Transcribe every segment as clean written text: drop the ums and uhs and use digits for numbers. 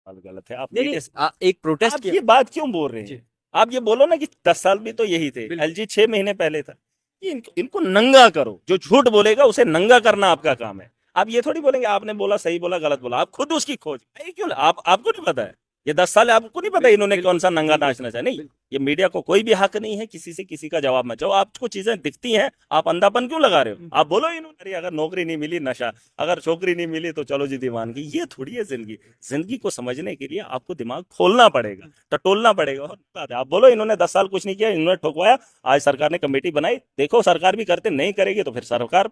गलत है। आप नहीं नहीं, मीडिया एक प्रोटेस्ट आप किया। ये बात क्यों बोल रहे जी हैं? आप ये बोलो ना कि 10 साल भी तो यही थे, बिल्कुल। एलजी 6 महीने पहले था। इनको नंगा करो, जो झूठ बोलेगा उसे नंगा करना आपका काम है। आप ये थोड़ी बोलेंगे आपने बोला सही बोला गलत बोला, आप खुद उसकी खोज क्यों, आप आपको नहीं पता है? ये 10 साल है, आपको नहीं पता इन्होंने कौन बिल्कुल सा नंगा बिल्कुल नाचना चाहिए? नहीं, बिल्कुल। ये मीडिया को कोई भी हक नहीं है किसी से किसी का जवाब मत चाहो। आपको चीजें दिखती हैं, आप अंधापन क्यों लगा रहे हो? आप बोलो इन्होंने, अरे अगर नौकरी नहीं मिली नशा, अगर छोकरी नहीं मिली तो चलो जी दीवानगी। ये थोड़ी है जिंदगी। जिंदगी को समझने के लिए आपको दिमाग खोलना पड़ेगा, टटोलना पड़ेगा। और बात है, आप बोलो इन्होंने 10 साल कुछ नहीं किया, इन्होंने ठोकवाया, आज सरकार ने कमेटी बनाई, देखो सरकार भी करते नहीं करेगी तो फिर सरकार।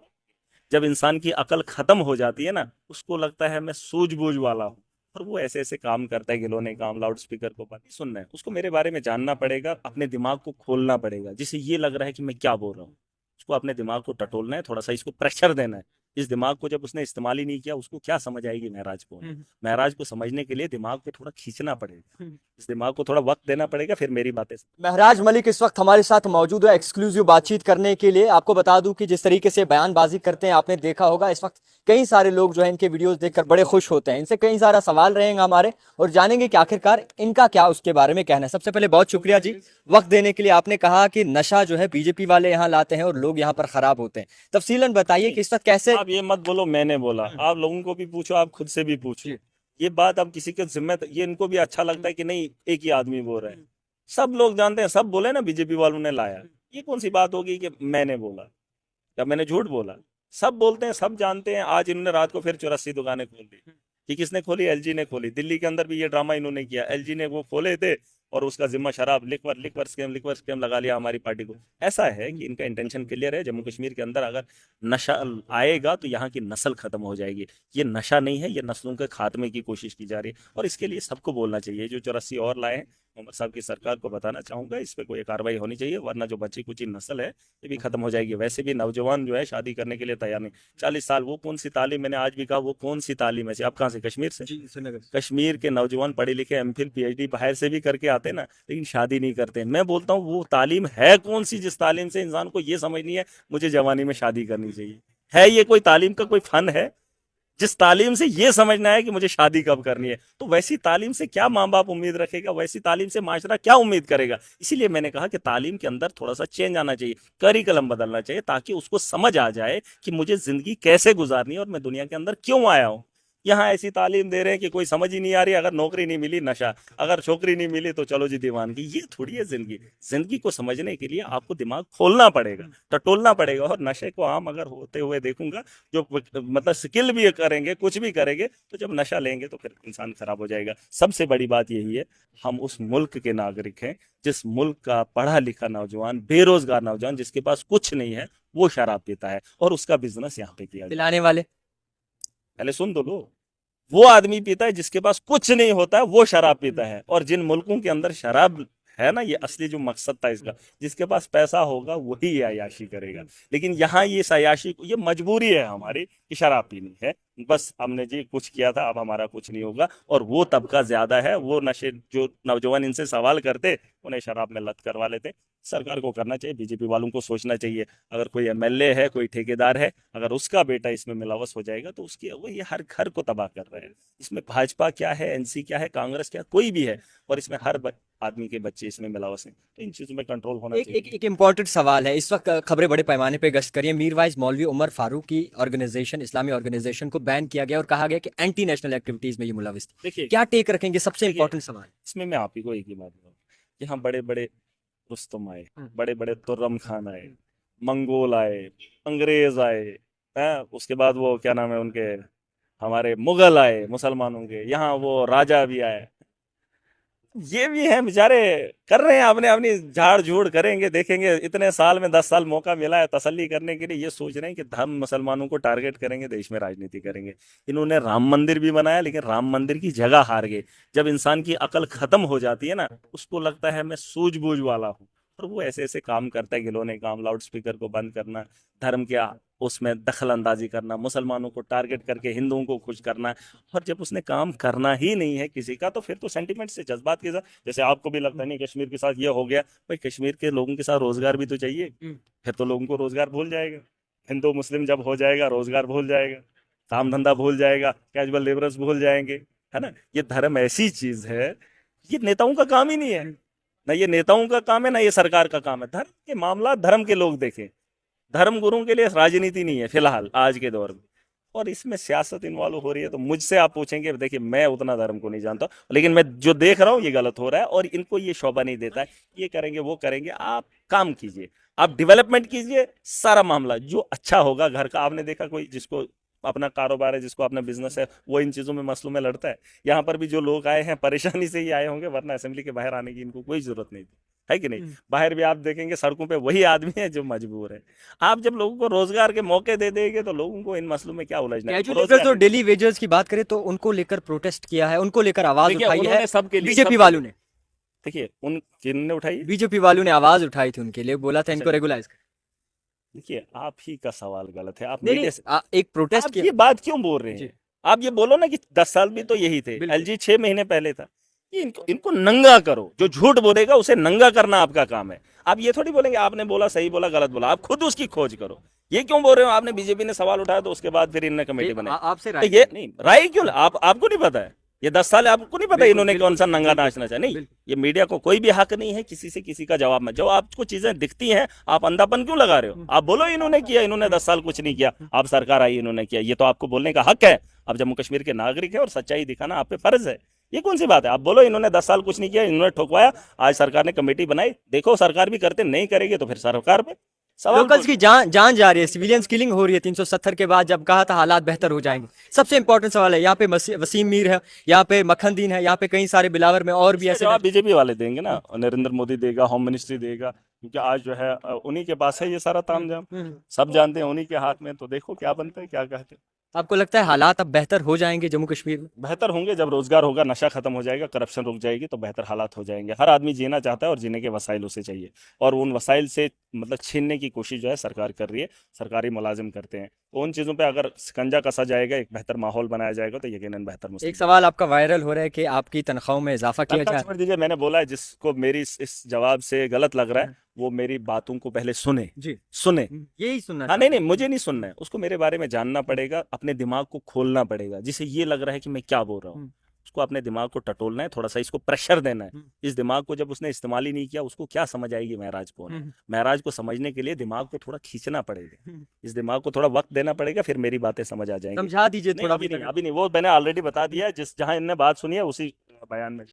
जब इंसान की अकल खत्म हो जाती है ना, उसको लगता है मैं सूझबूझ वाला हूँ, और वो ऐसे ऐसे काम करता है, गिलोने काम, लाउड स्पीकर को बात नहीं सुनना है उसको, मेरे बारे में जानना पड़ेगा, अपने दिमाग को खोलना पड़ेगा। जिसे ये लग रहा है कि मैं क्या बोल रहा हूँ, उसको अपने दिमाग को टटोलना है, थोड़ा सा इसको प्रेशर देना है। इस दिमाग को जब उसने इस्तेमाल ही नहीं किया, उसको क्या समझ आएगी महराज को? हम्म, महराज को समझने के लिए दिमाग पे थोड़ा खींचना पड़ेगा, हम्म। इस दिमाग को थोड़ा वक्त देना पड़ेगा, फिर मेरी बातें। महराज मलिक इस वक्त हमारे साथ मौजूद है एक्सक्लूसिव बातचीत करने के लिए। आपको बता दूं कि जिस तरीके से बयानबाजी करते हैं आपने देखा होगा, इस वक्त कई सारे लोग जो है इनके वीडियोस देखकर बड़े खुश होते हैं। इनसे कई सारा सवाल रहेंगे हमारे, और जानेंगे कि आखिरकार इनका क्या उसके बारे में कहना है। सबसे पहले बहुत शुक्रिया जी वक्त देने के लिए। आपने कहा कि नशा जो है बीजेपी वाले यहाँ लाते हैं और लोग यहाँ पर खराब होते हैं। तफसीलन बताइए नहीं, कि इस वक्त कैसे। आप ये मत बोलो मैंने बोला, आप लोगों को भी पूछो, आप खुद से भी पूछो। जी ये बात अब किसी के जिम्मे, ये इनको भी अच्छा लगता है कि नहीं एक ही आदमी बोल रहा है? सब लोग जानते हैं, सब बोले ना बीजेपी वालों ने लाया। ये कौन सी बात होगी कि मैंने बोला या मैंने झूठ बोला? सब बोलते हैं, सब जानते हैं। आज इन्होंने रात को फिर 84 दुकानें खोल दी। कि किसने खोली? एलजी ने खोली। दिल्ली के अंदर भी ये ड्रामा इन्होंने किया, एलजी ने वो खोले थे, और उसका जिम्मा शराब, लिक्वर स्कैम लगा लिया हमारी पार्टी को। ऐसा है कि इनका इंटेंशन क्लियर है। जम्मू कश्मीर के अंदर अगर नशा आएगा तो यहाँ की नस्ल खत्म हो जाएगी। ये नशा नहीं है, ये नस्लों के खात्मे की कोशिश की जा रही है, और इसके लिए सबको बोलना चाहिए। जो 84 और लाए हैं, मोहम्मद साहब की सरकार को बताना चाहूंगा, इस पे कोई कार्रवाई होनी चाहिए, वरना जो बची कुची नस्ल है ये भी खत्म हो जाएगी। वैसे भी नौजवान जो है शादी करने के लिए तैयार नहीं। 40 साल, वो कौन सी तालीम, मैंने आज भी कहा, वो कौन सी तालीम है? आप कहाँ से? कश्मीर से? जी श्रीनगर। कश्मीर के नौजवान पढ़े लिखे एमफिल पीएचडी बाहर से भी करके आते ना, लेकिन शादी नहीं करते। मैं बोलता हूँ वो तालीम है कौन सी, जिस तालीम से इंसान को ये समझ नहीं है मुझे जवानी में शादी करनी चाहिए? है ये कोई तालीम का कोई फन है? जिस तालीम से ये समझना है कि मुझे शादी कब करनी है, तो वैसी तालीम से क्या माँ बाप उम्मीद रखेगा? वैसी तालीम से माशरा क्या उम्मीद करेगा? इसीलिए मैंने कहा कि तालीम के अंदर थोड़ा सा चेंज आना चाहिए, करिकुलम बदलना चाहिए, ताकि उसको समझ आ जाए कि मुझे जिंदगी कैसे गुजारनी है और मैं दुनिया के अंदर क्यों आया हूँ। यहाँ ऐसी तालीम दे रहे हैं कि कोई समझ ही नहीं आ रही। अगर नौकरी नहीं मिली नशा, अगर छोकरी नहीं मिली तो चलो जी दीवानगी। ये थोड़ी है जिंदगी। जिंदगी को समझने के लिए आपको दिमाग खोलना पड़ेगा, टटोलना पड़ेगा। और नशे को आम अगर होते हुए देखूंगा, जो मतलब स्किल भी करेंगे, कुछ भी करेंगे, तो जब नशा लेंगे तो फिर इंसान खराब हो जाएगा। सबसे बड़ी बात यही है, हम उस मुल्क के नागरिक हैं जिस मुल्क का पढ़ा लिखा नौजवान, बेरोजगार नौजवान जिसके पास कुछ नहीं है, वो शराब पीता है और उसका बिजनेस यहाँ पे किया जाए। पिलाने वाले। पहले सुन तो लो। वो आदमी पीता है जिसके पास कुछ नहीं होता है, वो शराब पीता है। और जिन मुल्कों के अंदर शराब है ना, ये असली जो मकसद था इसका, जिसके पास पैसा होगा वही ये अय्याशी करेगा। लेकिन यहाँ ये अय्याशी, ये मजबूरी है हमारी कि शराब पीनी है, बस हमने जी कुछ किया था, अब हमारा कुछ नहीं होगा। और वो तबका ज्यादा है, वो नशे, जो नौजवान इनसे सवाल करते, उन्हें शराब में लत करवा लेते। सरकार को करना चाहिए, बीजेपी वालों को सोचना चाहिए, अगर कोई एमएलए है, कोई ठेकेदार है, अगर उसका बेटा इसमें मिलावस हो जाएगा तो उसकी, वो ये हर घर को तबाह कर रहे हैं। इसमें भाजपा क्या है, एनसी क्या है, कांग्रेस क्या, कोई भी है, और इसमें हर आदमी के बच्चे इसमें मिलावस हैं। तो इन चीजों में कंट्रोल होना एक एक चाहिए। एक इम्पोर्टेंट सवाल है। इस वक्त खबरें बड़े पैमाने पे गश्त करिए। मीरवाइज मौलवी उमर फारूक की ऑर्गेनाइजेशन, इस्लामी ऑर्गेनाइजेशन को बैन किया गया और कहा गया कि एंटी नेशनल एक्टिविटीज में ये मुलविस थी। देखिए, क्या टेक रखेंगे? सबसे देखिए, इम्पोर्टेंट सवाल। इसमें मैं आप ही को एक ही बात बताऊं। यहाँ बड़े बड़े रुस्तम आए, हम्म, बड़े बड़े तुर्रम खान आए, मंगोल आए, अंग्रेज आए, हैं, उसके बाद वो क्या नाम है उनके, हमारे मुगल आए मुसलमानों के, यहाँ वो राजा भी आए। ये भी हैं बेचारे, कर रहे हैं अपने अपनी झाड़ झूड़, करेंगे देखेंगे। इतने साल में 10 साल मौका मिला है तसल्ली करने के लिए, ये सोच रहे हैं कि हम मुसलमानों को टारगेट करेंगे, देश में राजनीति करेंगे। इन्होंने राम मंदिर भी बनाया, लेकिन राम मंदिर की जगह हार गए। जब इंसान की अकल खत्म हो जाती है ना, उसको लगता है मैं सूझबूझ वाला हूँ, और वो ऐसे ऐसे काम करता है, गिलोने काम, लाउड स्पीकर को बंद करना, धर्म के उसमें दखल अंदाजी करना, मुसलमानों को टारगेट करके हिंदुओं को खुश करना। और जब उसने काम करना ही नहीं है किसी का, तो फिर तो सेंटिमेंट से, जज्बात के साथ, जैसे आपको भी लगता है नहीं कश्मीर के साथ ये हो गया, भाई कश्मीर के लोगों के साथ रोजगार भी तो चाहिए। फिर तो लोगों को रोजगार भूल जाएगा। हिंदू मुस्लिम जब हो जाएगा, रोजगार भूल जाएगा, काम धंधा भूल जाएगा, कैजुअल लेबरर्स भूल जाएंगे। है ना। ये धर्म ऐसी चीज है, ये नेताओं का काम ही नहीं है, ना ये नेताओं का काम है ना ये सरकार का काम है। धर्म के मामला धर्म के लोग देखें, धर्म गुरुओं के लिए राजनीति नहीं है फिलहाल आज के दौर में। और इसमें सियासत इन्वॉल्व हो रही है, तो मुझसे आप पूछेंगे, देखिए मैं उतना धर्म को नहीं जानता, लेकिन मैं जो देख रहा हूँ ये गलत हो रहा है और इनको ये शोभा नहीं देता है। ये करेंगे वो करेंगे, आप काम कीजिए, आप डेवलपमेंट कीजिए, सारा मामला जो अच्छा होगा घर का। आपने देखा कोई जिसको अपना कारोबार है, जिसको अपना बिजनेस है, वो इन चीजों में मसलों में लड़ता है। यहाँ पर भी जो लोग आए हैं परेशानी से ही आए होंगे, वरना असेंबली के बाहर आने की इनको कोई जरूरत नहीं थी, है कि नहीं। बाहर भी आप देखेंगे सड़कों पे वही आदमी है जो मजबूर है। आप जब लोगों को रोजगार के मौके दे देंगे तो लोगों को इन मसलों में क्या उलझना है। कैजुअल लेबर, तो डेली वेजर्स की बात करें तो उनको लेकर प्रोटेस्ट किया है, उनको लेकर आवाज देखिए, उठाई है उन्होंने सबके लिए बीजेपी सबके- वालों ने। देखिए उन किन्होंने उठाई, बीजेपी वालों ने आवाज उठाई थी उनके लिए, बोला था इनको अच्छा। रेगुलाइज कर। देखिए आप ही का सवाल गलत है। आप नहीं मीडिया नहीं, से एक प्रोटेस्ट आप किया। ये बात क्यों बोल रहे जी। हैं। आप ये बोलो ना कि 10 साल भी तो यही थे, बिल्कुल। एलजी 6 महीने पहले था। ये इनको नंगा करो, जो झूठ बोलेगा उसे नंगा करना आपका काम है। आप ये थोड़ी बोलेंगे आपने बोला सही बोला गलत बोला, आप खुद उसकी खोज करो। ये क्यों बोल रहे हो आपने बीजेपी ने सवाल उठाया तो उसके बाद फिर इनने कमेटी बनाई। आपसे तो राय ये नहीं राय क्यों, आपको नहीं पता है, ये 10 साल आपको नहीं पता बिल्कुल, इन्होंने बिल्कुल, कौन सा नंगा बिल्कुल, नाचना चाहिए। नहीं, बिल्कुल। ये मीडिया को कोई भी हक नहीं है किसी से किसी का जवाब में। जो आपको चीजें दिखती हैं आप अंधापन क्यों लगा रहे हो। आप बोलो इन्होंने किया, इन्होंने 10 साल कुछ नहीं किया, आप सरकार आई इन्होंने किया, ये तो आपको बोलने का हक है। आप जम्मू कश्मीर के नागरिक है और सच्चाई दिखाना आप पे फर्ज है। ये कौन सी बात है। आप बोलो इन्होंने 10 साल कुछ नहीं किया, इन्होंने ठोकवाया, आज सरकार ने कमेटी बनाई, देखो सरकार भी करते नहीं करेगी तो फिर सरकार पे सवाल। लोकल्स की जान जान जा रही है, सिविलियंस किलिंग हो रही है 370 के बाद, जब कहा था हालात बेहतर हो जाएंगे। सबसे इंपॉर्टेंट सवाल है, यहाँ पे वसीम मीर है, यहाँ पे मक्खन दीन है, यहाँ पे कई सारे बिलावर में और भी ऐसे। जवाब बीजेपी वाले देंगे ना, नरेंद्र मोदी देगा, होम मिनिस्ट्री देगा, क्योंकि आज जो है उन्हीं के पास है ये सारा तामझाम, सब जानते हैं उन्हीं के हाथ में। तो देखो क्या बनता है, क्या कहते हैं। आपको लगता है हालात अब बेहतर हो जाएंगे जम्मू कश्मीर में? बेहतर होंगे जब रोजगार होगा, नशा खत्म हो जाएगा, करप्शन रुक जाएगी, तो बेहतर हालात हो जाएंगे। हर आदमी जीना चाहता है और जीने के वसाइल उसे चाहिए, और उन वसाइल से मतलब छीनने की कोशिश जो है सरकार कर रही है, सरकारी मुलाजिम करते हैं। तो उन चीज़ों पे अगर शिकंजा कसा जाएगा, एक बेहतर माहौल बनाया जाएगा, तो यकीनन बेहतर एक मुस्तकबिल। सवाल आपका वायरल हो रहा है कि आपकी तनख्वाहों में इजाफा किया तनख्वाह जाए। छोड़ दीजिए, मैंने बोला है जिसको मेरी इस जवाब से गलत लग रहा है वो मेरी बातों को पहले सुने, जी, सुने। यही सुनना हाँ, नहीं मुझे नहीं सुनना है, उसको मेरे बारे में जानना पड़ेगा, अपने दिमाग को खोलना पड़ेगा। जिसे ये लग रहा है कि मैं क्या बोल रहा हूँ, उसको अपने दिमाग को टटोलना है, थोड़ा सा इसको प्रेशर देना है। इस दिमाग को जब उसने इस्तेमाल ही नहीं किया, उसको क्या समझ आएगी महराज कौन है। महराज को समझने के लिए दिमाग को थोड़ा खींचना पड़ेगा, इस दिमाग को थोड़ा वक्त देना पड़ेगा, फिर मेरी बातें समझ आ जाएंगी। समझा दीजिए नहीं, थोड़ा। अभी नहीं, वो मैंने ऑलरेडी बता दिया है। जहां इनने बात सुनी है उसी बयान में